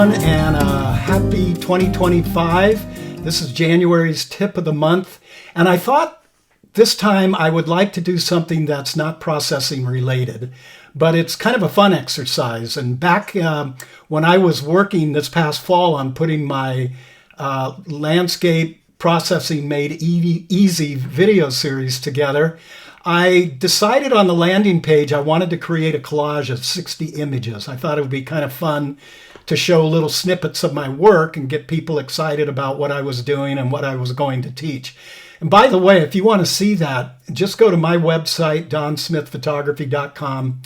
everyone, and happy 2025. This is January's tip of the month, and I thought this time I would like to do something that's not processing related, but it's kind of a fun exercise. And back when I was working this past fall on putting my landscape processing made easy video series together, I decided on the landing page I wanted to create a collage of 60 images. I thought it would be kind of fun to show little snippets of my work and get people excited about what I was doing and what I was going to teach. And by the way, if you want to see that, just go to my website, donsmithphotography.com.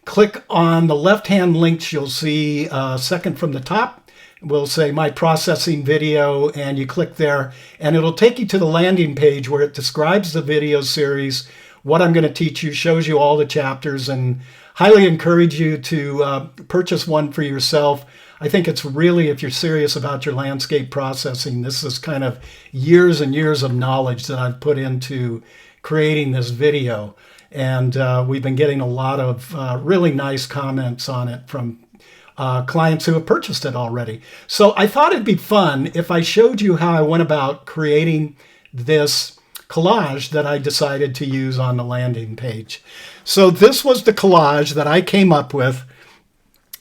Click on the left-hand links. You'll see second from the top. We'll say my processing video, and you click there, and it'll take you to the landing page where it describes the video series, what I'm going to teach you, shows you all the chapters, and highly encourage you to purchase one for yourself. I think it's really, if you're serious about your landscape processing, this is kind of years and years of knowledge that I've put into creating this video. And we've been getting a lot of really nice comments on it from clients who have purchased it already. So I thought it'd be fun if I showed you how I went about creating this collage that I decided to use on the landing page. So this was the collage that I came up with,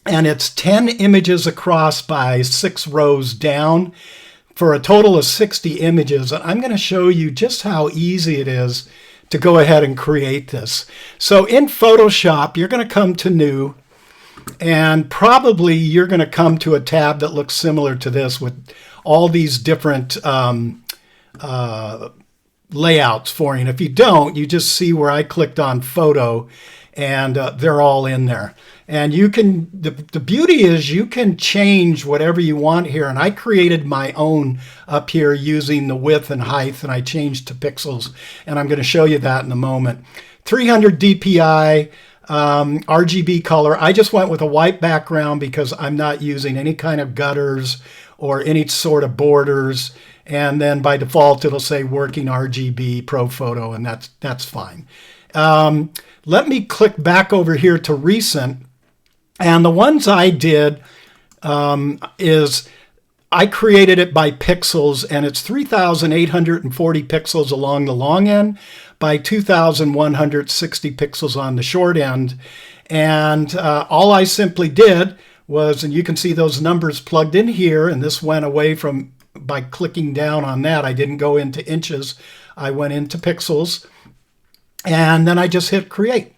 and it's 10 images across by 6 rows down for a total of 60 images. And I'm going to show you just how easy it is to go ahead and create this. So in Photoshop, you're going to come to New, and probably you're going to come to a tab that looks similar to this with all these different layouts for you. And if you don't, you just see where I clicked on photo, and they're all in there. And you can, the beauty is you can change whatever you want here. And I created my own up here using the width and height, and I changed to pixels. And I'm going to show you that in a moment. 300 DPI, RGB color. I just went with a white background because I'm not using any kind of gutters or any sort of borders. And then by default, it'll say working RGB Pro Photo, and that's fine. Let me click back over here to recent. And the ones I did is I created it by pixels, and it's 3,840 pixels along the long end by 2,160 pixels on the short end. And all I simply did was, and you can see those numbers plugged in here, and this went away from, by clicking down on that, I didn't go into inches, I went into pixels, and then I just hit create,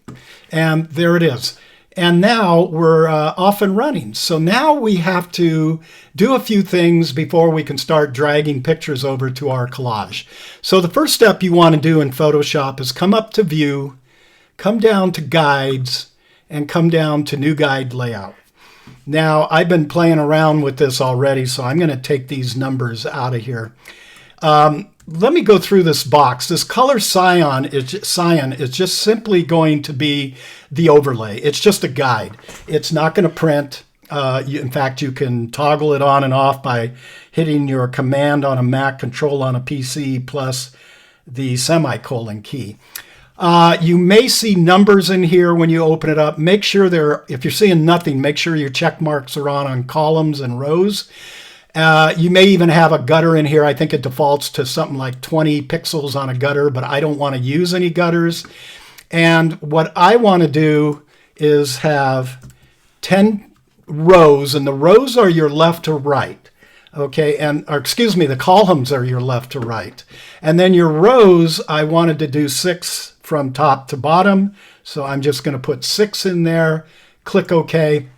and there it is. And now we're off and running. So now we have to do a few things before we can start dragging pictures over to our collage. So the first step you want to do in Photoshop is come up to View, come down to Guides, and come down to New Guide Layout. Now, I've been playing around with this already, so I'm going to take these numbers out of here. Let me go through this box. This color cyan is just simply going to be the overlay. It's just a guide. It's not going to print. In fact, you can toggle it on and off by hitting your command on a Mac, control on a PC, plus the semicolon key. You may see numbers in here when you open it up. Make sure if you're seeing nothing, make sure your check marks are on columns and rows. You may even have a gutter in here. I think it defaults to something like 20 pixels on a gutter, but I don't want to use any gutters. And what I want to do is have 10 rows, and the rows are your left to right. Okay, or excuse me, the columns are your left to right. And then your rows, I wanted to do 6 from top to bottom. So I'm just going to put 6 in there, click OK.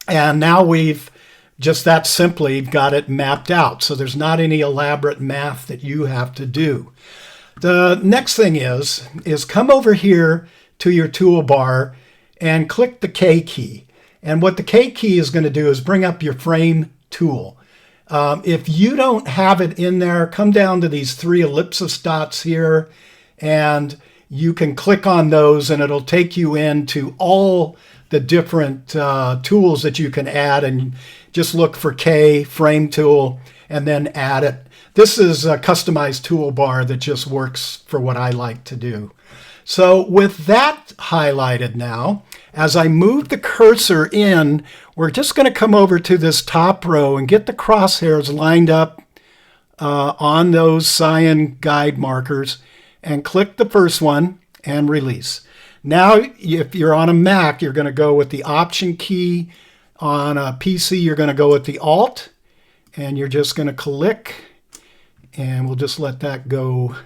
And now we've just that simply got it mapped out. So there's not any elaborate math that you have to do. The next thing is come over here to your toolbar and click the K key. And what the K key is going to do is bring up your frame tool. If you don't have it in there, come down to these 3 ellipsis dots here, and you can click on those, and it'll take you into all the different tools that you can add, and just look for K, frame tool, and then add it. This is a customized toolbar that just works for what I like to do. So with that highlighted now, As I move the cursor in, we're just going to come over to this top row and get the crosshairs lined up on those cyan guide markers and click the first one and release. Now, if you're on a Mac, you're going to go with the Option key. On a PC, you're going to go with the Alt, and you're just going to click, and we'll just let that go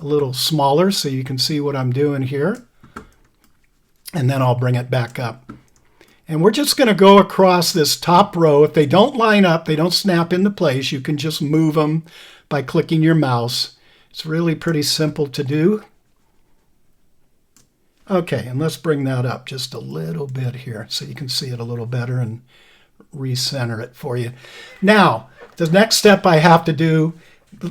a little smaller so you can see what I'm doing here. And then I'll bring it back up. And we're just going to go across this top row. If they don't line up, they don't snap into place, you can just move them by clicking your mouse. It's really pretty simple to do. Okay, and let's bring that up just a little bit here so you can see it a little better and recenter it for you. Now, the next step I have to do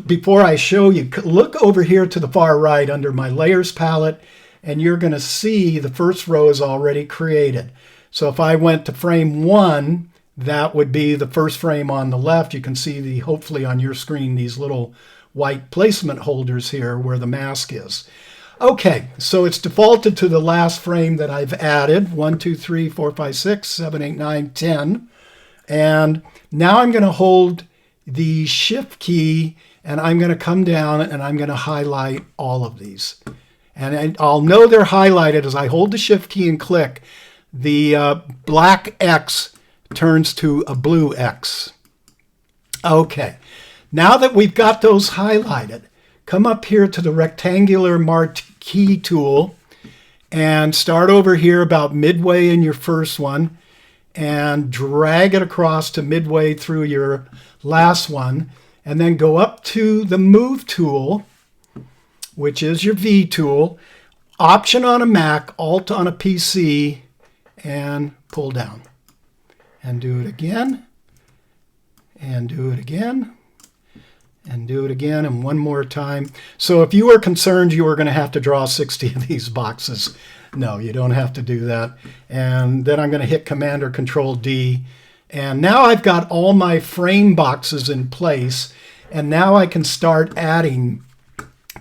before I show you, look over here to the far right under my layers palette, and you're going to see the first row is already created. So if I went to frame 1, that would be the first frame on the left. You can see hopefully on your screen, these little white placement holders here where the mask is. Okay, so it's defaulted to the last frame that I've added, 1, 2, 3, 4, 5, 6, 7, 8, 9, 10. And now I'm going to hold the Shift key, and I'm going to come down and I'm going to highlight all of these. And I'll know they're highlighted as I hold the Shift key and click. The black X turns to a blue X. Okay, now that we've got those highlighted, come up here to the rectangular marquee tool and start over here about midway in your first one and drag it across to midway through your last one, and then go up to the Move tool, which is your V tool, Option on a Mac, Alt on a PC, and pull down. And do it again, and do it again, and do it again, and one more time. So if you were concerned you were going to have to draw 60 of these boxes, no, you don't have to do that. And then I'm going to hit Command or Control D. And now I've got all my frame boxes in place, and now I can start adding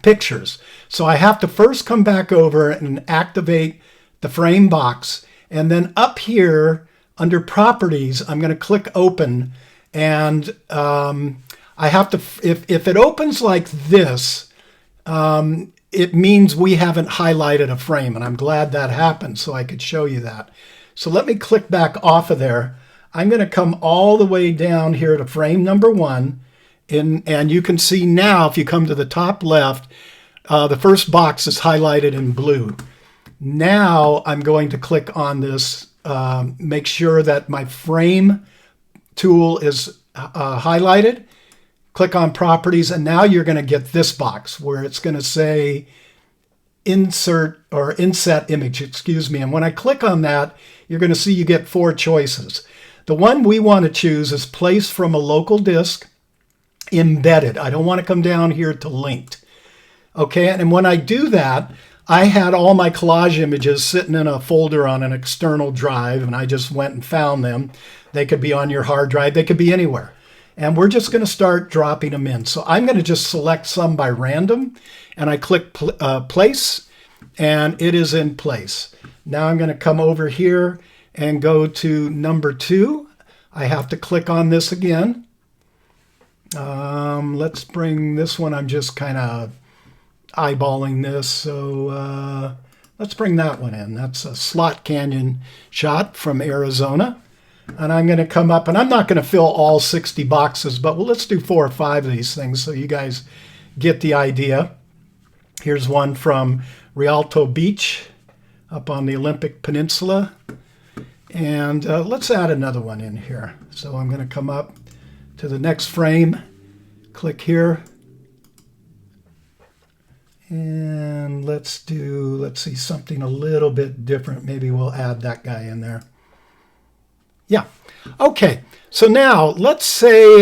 pictures. So I have to first come back over and activate the frame box, and then up here under Properties, I'm going to click Open, and I have to, if it opens like this, it means we haven't highlighted a frame, and I'm glad that happened so I could show you that. So let me click back off of there. I'm going to come all the way down here to frame number 1, and you can see now if you come to the top left, the first box is highlighted in blue. Now I'm going to click on this, make sure that my frame tool is highlighted. Click on Properties, and now you're going to get this box where it's going to say Insert or Inset Image, excuse me. And when I click on that, you're going to see you get 4 choices. The one we want to choose is Place from a Local Disk, Embedded. I don't want to come down here to Linked. Okay, and when I do that, I had all my collage images sitting in a folder on an external drive, and I just went and found them. They could be on your hard drive. They could be anywhere. And we're just going to start dropping them in. So I'm going to just select some by random, and I click Place, and it is in place. Now I'm going to come over here and go to number 2. I have to click on this again. Let's bring this one. I'm just kind of eyeballing this. So let's bring that one in. That's a Slot Canyon shot from Arizona. And I'm going to come up, and I'm not going to fill all 60 boxes, but let's do 4 or 5 of these things so you guys get the idea. Here's one from Rialto Beach up on the Olympic Peninsula. And let's add another one in here. So I'm going to come up to the next frame, click here, and let's see, something a little bit different. Maybe we'll add that guy in there. Yeah. Okay. So now let's say,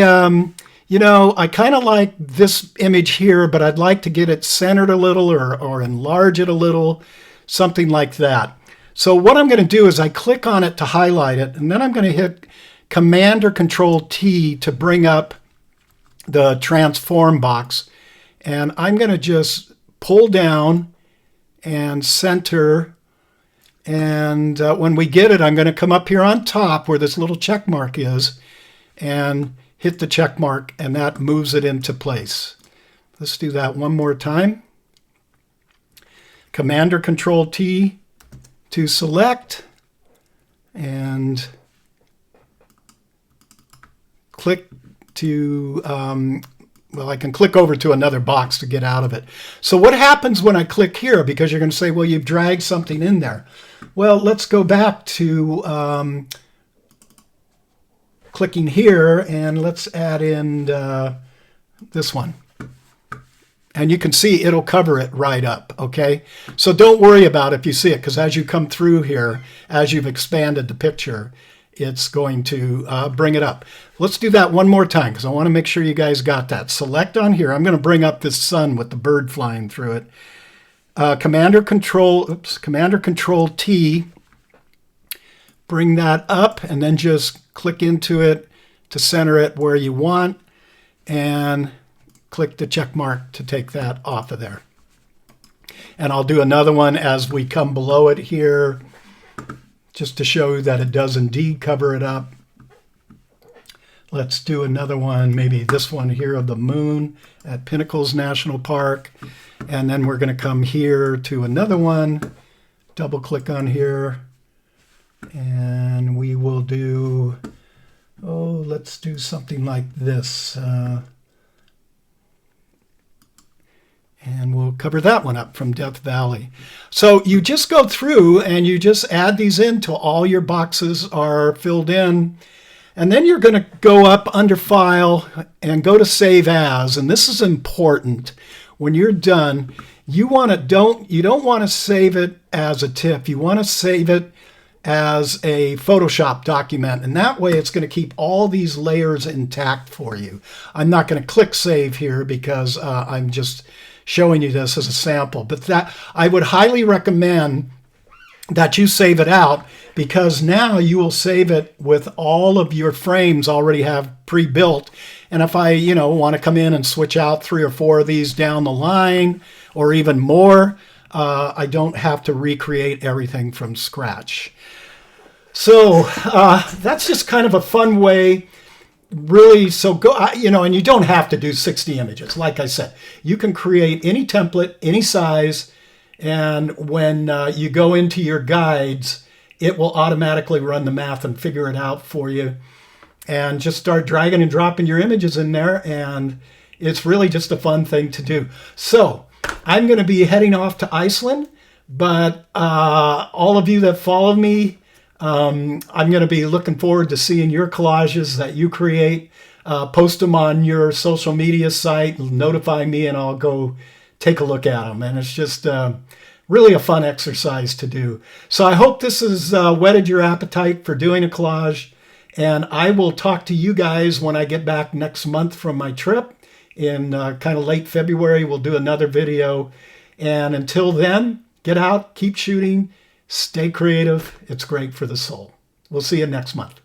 you know, I kind of like this image here, but I'd like to get it centered a little or enlarge it a little, something like that. So what I'm going to do is I click on it to highlight it, and then I'm going to hit Command or Control T to bring up the transform box. And I'm going to just pull down and center And when we get it, I'm going to come up here on top where this little check mark is and hit the check mark, and that moves it into place. Let's do that one more time. Command or Control T to select, and click to, well, I can click over to another box to get out of it. So what happens when I click here? Because you're going to say, well, you've dragged something in there. Well, let's go back to clicking here, and let's add in this one. And you can see it'll cover it right up, okay? So don't worry about if you see it, because as you come through here, as you've expanded the picture, it's going to bring it up. Let's do that one more time, because I want to make sure you guys got that. Select on here. I'm going to bring up this sun with the bird flying through it. Command or Control T, bring that up, and then just click into it to center it where you want, and click the check mark to take that off of there. And I'll do another one as we come below it here, just to show you that it does indeed cover it up. Let's do another one, maybe this one here of the moon at Pinnacles National Park. And then we're going to come here to another one, double click on here, and we will do, oh, let's do something like this. And we'll cover that one up from Death Valley. So you just go through and you just add these in till all your boxes are filled in. And then you're going to go up under File and go to Save As. And this is important. When you're done, you don't want to save it as a TIFF. You want to save it as a Photoshop document. And that way it's going to keep all these layers intact for you. I'm not going to click Save here because I'm just showing you this as a sample, but that I would highly recommend that you save it out, because now you will save it with all of your frames already have pre-built. And if I, want to come in and switch out 3 or 4 of these down the line or even more, I don't have to recreate everything from scratch. So that's just kind of a fun way. Really, so go, and you don't have to do 60 images. Like I said, you can create any template, any size, and when you go into your guides, it will automatically run the math and figure it out for you. And just start dragging and dropping your images in there, and it's really just a fun thing to do. So I'm going to be heading off to Iceland, but all of you that follow me, I'm going to be looking forward to seeing your collages that you create. Post them on your social media site, notify me, and I'll go take a look at them. And it's just really a fun exercise to do. So I hope this has whetted your appetite for doing a collage. And I will talk to you guys when I get back next month from my trip. In kind of late February, we'll do another video. And until then, get out, keep shooting. Stay creative. It's great for the soul. We'll see you next month.